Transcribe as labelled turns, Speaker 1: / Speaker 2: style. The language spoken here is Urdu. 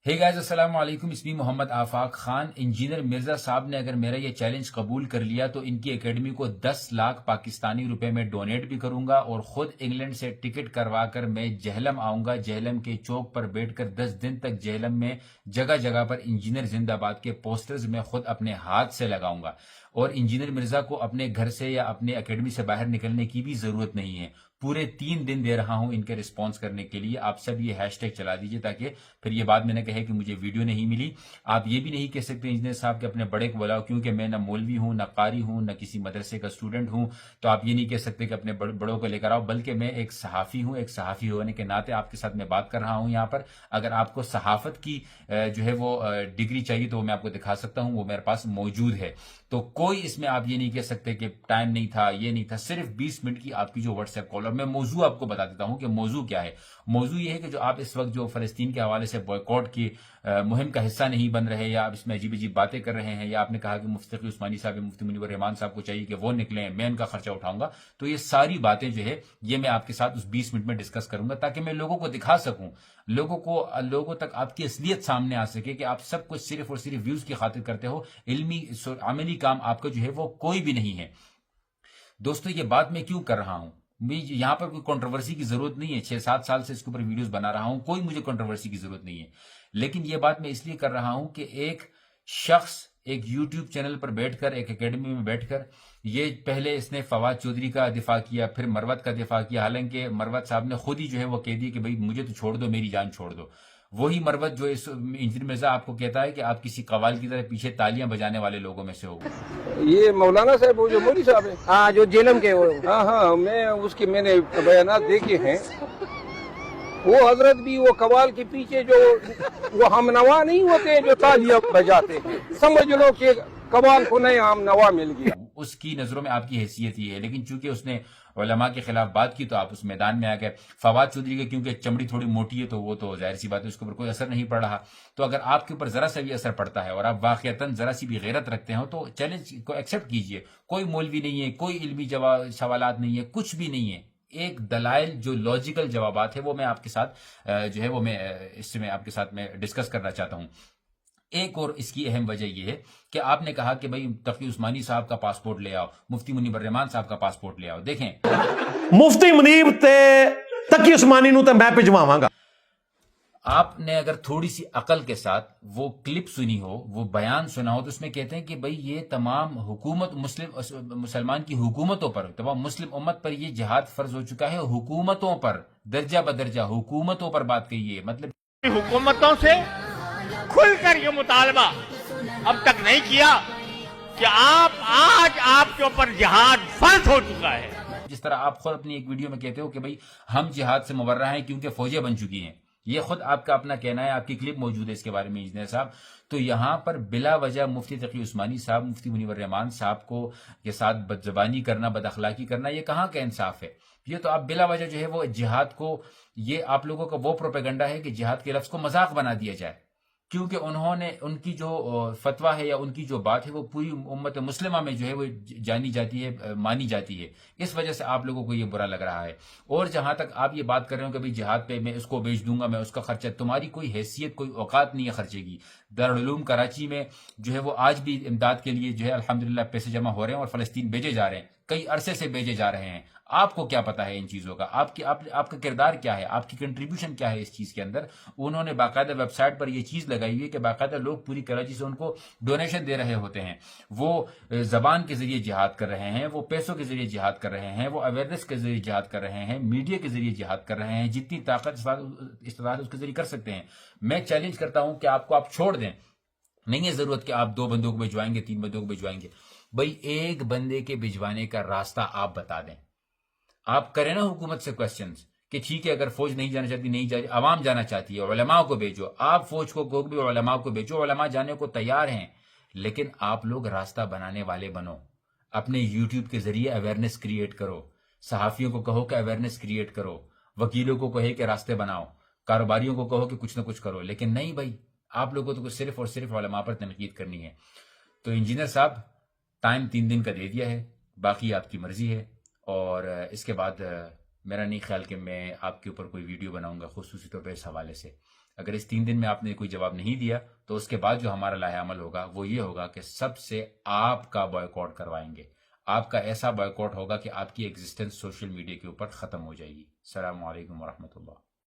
Speaker 1: ہے گائز السلام علیکم، اسمی محمد آفاق خان۔ انجینئر مرزا صاحب نے اگر میرا یہ چیلنج قبول کر لیا تو ان کی اکیڈمی کو 10 لاکھ پاکستانی روپے میں ڈونیٹ بھی کروں گا اور خود انگلینڈ سے ٹکٹ کروا کر میں جہلم آؤں گا۔ جہلم کے چوک پر بیٹھ کر 10 دن تک جہلم میں جگہ جگہ پر انجینئر زندہ آباد کے پوسٹرز میں خود اپنے ہاتھ سے لگاؤں گا، اور انجینئر مرزا کو اپنے گھر سے یا اپنے اکیڈمی سے باہر نکلنے کی بھی ضرورت نہیں ہے۔ پورے 3 دن دے رہا ہوں ان کے رسپانس کرنے کے لیے۔ آپ سب یہ ہیش ٹیگ چلا دیجئے تاکہ پھر یہ بات میں نے کہے کہ مجھے ویڈیو نہیں ملی۔ آپ یہ بھی نہیں کہہ سکتے انجینئر صاحب کہ اپنے بڑے کو بلاؤ، کیونکہ میں نہ مولوی ہوں، نہ قاری ہوں، نہ کسی مدرسے کا اسٹوڈنٹ ہوں، تو آپ یہ نہیں کہہ سکتے کہ اپنے بڑوں کو لے کر آؤ، بلکہ میں ایک صحافی ہوں۔ ایک صحافی ہونے کے ناطے آپ کے ساتھ میں بات کر رہا ہوں یہاں پر۔ اگر آپ کو صحافت کی جو ہے وہ ڈگری چاہیے تو میں آپ کو دکھا سکتا ہوں، وہ میرے پاس موجود ہے۔ تو کوئی اس میں آپ یہ نہیں کہہ سکتے کہ ٹائم نہیں تھا، یہ نہیں تھا۔ صرف 20 منٹ کی آپ کی جو واٹس ایپ کال، اور میں موضوع آپ کو بتا دیتا ہوں کہ موضوع کیا ہے۔ موضوع یہ ہے کہ جو آپ اس وقت جو فلسطین کے حوالے سے بوائکاٹ کی مہم کا حصہ نہیں بن رہے، یا آپ اس میں عجیب عجیب باتیں کر رہے ہیں، یا آپ نے کہا کہ مفتی تقی عثمانی صاحب یا مفتی منیر الرحمان صاحب کو چاہیے کہ وہ نکلیں، میں ان کا خرچہ اٹھاؤں گا، تو یہ ساری باتیں جو ہے یہ میں آپ کے ساتھ اس 20 منٹ میں ڈسکس کروں گا، تاکہ میں لوگوں کو دکھا سکوں، لوگوں تک آپ کی اصلیت سامنے آ سکے کہ آپ سب کچھ صرف اور صرف ویوز کی خاطر کرتے ہو، علمی عملی کام آپ کا جو ہے وہ کوئی بھی نہیں ہے۔ دوستو یہ بات میں کیوں کر رہا ہوں؟ یہاں پر کوئی کنٹروورسی کی ضرورت نہیں ہے، 6-7 سال سے اس کے اوپر ویڈیوز بنا رہا ہوں، کوئی مجھے کنٹروورسی کی ضرورت نہیں ہے، لیکن یہ بات میں اس لیے کر رہا ہوں کہ ایک شخص ایک یوٹیوب چینل پر بیٹھ کر، ایک اکیڈمی میں بیٹھ کر، یہ پہلے اس نے فواد چودھری کا دفاع کیا، پھر مروت کا دفاع کیا، حالانکہ مروت صاحب نے خود ہی جو ہے وہ کہہ دی کہ بھئی مجھے تو چھوڑ دو، میری جان چھوڑ دو۔ وہی مروت جو اس انجینئر مرزا آپ کو کہتا ہے کہ آپ کسی قوال کی طرح پیچھے تالیاں بجانے والے لوگوں میں سے ہو۔
Speaker 2: یہ مولانا صاحب وہ جو مولوی صاحب ہیں،
Speaker 3: ہاں جو جیلم کے وہ
Speaker 2: ہاں میں نے بیانات دیکھے ہیں۔ وہ حضرت بھی وہ قوال کے پیچھے جو وہ ہم نوا نہیں ہوتے جو تالیاں بجاتے ہیں، سمجھ لو کہ قوال کو نیا ہم نوا مل گیا۔
Speaker 1: اس کی نظروں میں آپ کی حیثیت یہ ہے، لیکن چونکہ اس نے علماء کے خلاف بات کی تو آپ اس میدان میں آ گئے۔ فواد چودھری کے کیونکہ چمڑی تھوڑی موٹی ہے تو وہ تو ظاہر سی بات ہے اس کے اوپر کوئی اثر نہیں پڑ رہا، تو اگر آپ کے اوپر ذرا سا بھی اثر پڑتا ہے اور آپ واقعتاً ذرا سی بھی غیرت رکھتے ہو تو چیلنج کو ایکسیپٹ کیجئے۔ کوئی مولوی نہیں ہے، کوئی علمی سوالات نہیں ہے، کچھ بھی نہیں ہے، ایک دلائل جو لاجیکل جوابات ہے وہ میں آپ کے ساتھ جو ہے وہ میں اس میں آپ کے ساتھ میں ڈسکس کرنا چاہتا ہوں۔ ایک اور اس کی اہم وجہ یہ ہے کہ آپ نے کہا کہ بھئی تقی عثمانی صاحب کا پاسپورٹ لے آؤ، مفتی منیر الرحمان صاحب کا پاسپورٹ لے آؤ۔ دیکھیں
Speaker 4: مفتی منیب تے تقی عثمانی نو تے میں بھجواواں گا۔
Speaker 1: آپ نے اگر تھوڑی سی عقل کے ساتھ وہ کلپ سنی ہو، وہ بیان سنا ہو، تو اس میں کہتے ہیں کہ بھئی یہ تمام مسلمان کی حکومتوں پر، تمام مسلم امت پر یہ جہاد فرض ہو چکا ہے، حکومتوں پر درجہ بدرجہ حکومتوں پر بات کہی ہے۔ مطلب
Speaker 5: حکومتوں سے کھل کر یہ مطالبہ اب تک نہیں کیا کہ آج آپ کے اوپر جہاد فرض ہو چکا ہے۔
Speaker 1: جس طرح آپ خود اپنی ایک ویڈیو میں کہتے ہو کہ بھئی ہم جہاد سے مبرہ ہیں کیونکہ فوجیں بن چکی ہیں، یہ خود آپ کا اپنا کہنا ہے، آپ کی کلپ موجود ہے اس کے بارے میں انجینئر صاحب۔ تو یہاں پر بلا وجہ مفتی تقی عثمانی صاحب، مفتی منیر الرحمان صاحب کو کے ساتھ بد زبانی کرنا، بد اخلاقی کرنا، یہ کہاں کا انصاف ہے؟ یہ تو آپ بلا وجہ جو ہے وہ جہاد کو، یہ آپ لوگوں کا وہ پروپیگنڈا ہے کہ جہاد کے لفظ کو مذاق بنا دیا جائے، کیونکہ انہوں نے ان کی جو فتویٰ ہے یا ان کی جو بات ہے وہ پوری امت مسلمہ میں جو ہے وہ جانی جاتی ہے، مانی جاتی ہے، اس وجہ سے آپ لوگوں کو یہ برا لگ رہا ہے۔ اور جہاں تک آپ یہ بات کر رہے ہو کہ بھئی جہاد پہ میں اس کو بیچ دوں گا، میں اس کا خرچہ، تمہاری کوئی حیثیت، کوئی اوقات نہیں ہے خرچے کی۔ دارالعلوم کراچی میں جو ہے وہ آج بھی امداد کے لیے جو ہے الحمدللہ پیسے جمع ہو رہے ہیں اور فلسطین بھیجے جا رہے ہیں، کئی عرصے سے بھیجے جا رہے ہیں۔ آپ کو کیا پتا ہے ان چیزوں کا؟ آپ کا کردار کیا ہے؟ آپ کی کنٹریبیوشن کیا ہے اس چیز کے اندر؟ انہوں نے باقاعدہ ویب سائٹ پر یہ چیز لگائی ہوئی ہے کہ باقاعدہ لوگ پوری کراچی سے ان کو ڈونیشن دے رہے ہوتے ہیں، وہ زبان کے ذریعے جہاد کر رہے ہیں، وہ پیسوں کے ذریعے جہاد کر رہے ہیں، وہ اویئرنیس کے ذریعے جہاد کر رہے ہیں، میڈیا کے ذریعے جہاد کر رہے ہیں، جتنی طاقت استطاعت اس کے ذریعے کر سکتے ہیں۔ میں چیلنج کرتا ہوں کہ آپ چھوڑ دیں، نہیں ہے ضرورت کہ آپ 2 بندوں کو بھجوائیں گے، 3 بندوں کو بھجوائیں گے، بھئی ایک بندے کے بھجوانے کا راستہ آپ بتا دیں۔ آپ کریں نا حکومت سے کوسچنز کہ ٹھیک ہے اگر فوج نہیں جانا چاہتی، نہیں جا، عوام جانا چاہتی ہے، علماء کو بھیجو، آپ فوج کو کہو بھی علماء کو بھیجو، علماء جانے کو تیار ہیں، لیکن آپ لوگ راستہ بنانے والے بنو، اپنے یوٹیوب کے ذریعے اویئرنیس کریٹ کرو، صحافیوں کو کہو کہ اویئرنیس کریٹ کرو، وکیلوں کو کہے کہ راستے بناؤ، کاروباریوں کو کہو کہ کچھ نہ کچھ کرو، لیکن نہیں بھائی، آپ لوگوں کو صرف اور صرف علماء پر تنقید کرنی ہے۔ تو انجینئر صاحب ٹائم 3 دن کا دے دیا ہے، باقی آپ کی مرضی ہے، اور اس کے بعد میرا نہیں خیال کہ میں آپ کے اوپر کوئی ویڈیو بناؤں گا خصوصی طور پہ اس حوالے سے۔ اگر اس 3 دن میں آپ نے کوئی جواب نہیں دیا تو اس کے بعد جو ہمارا لاہ عمل ہوگا وہ یہ ہوگا کہ سب سے آپ کا بائیکاٹ کروائیں گے. آپ کا ایسا بائیکاٹ ہوگا کہ آپ کی ایگزسٹنس سوشل میڈیا کے اوپر ختم ہو جائے گی. السلام علیکم ورحمۃ اللہ.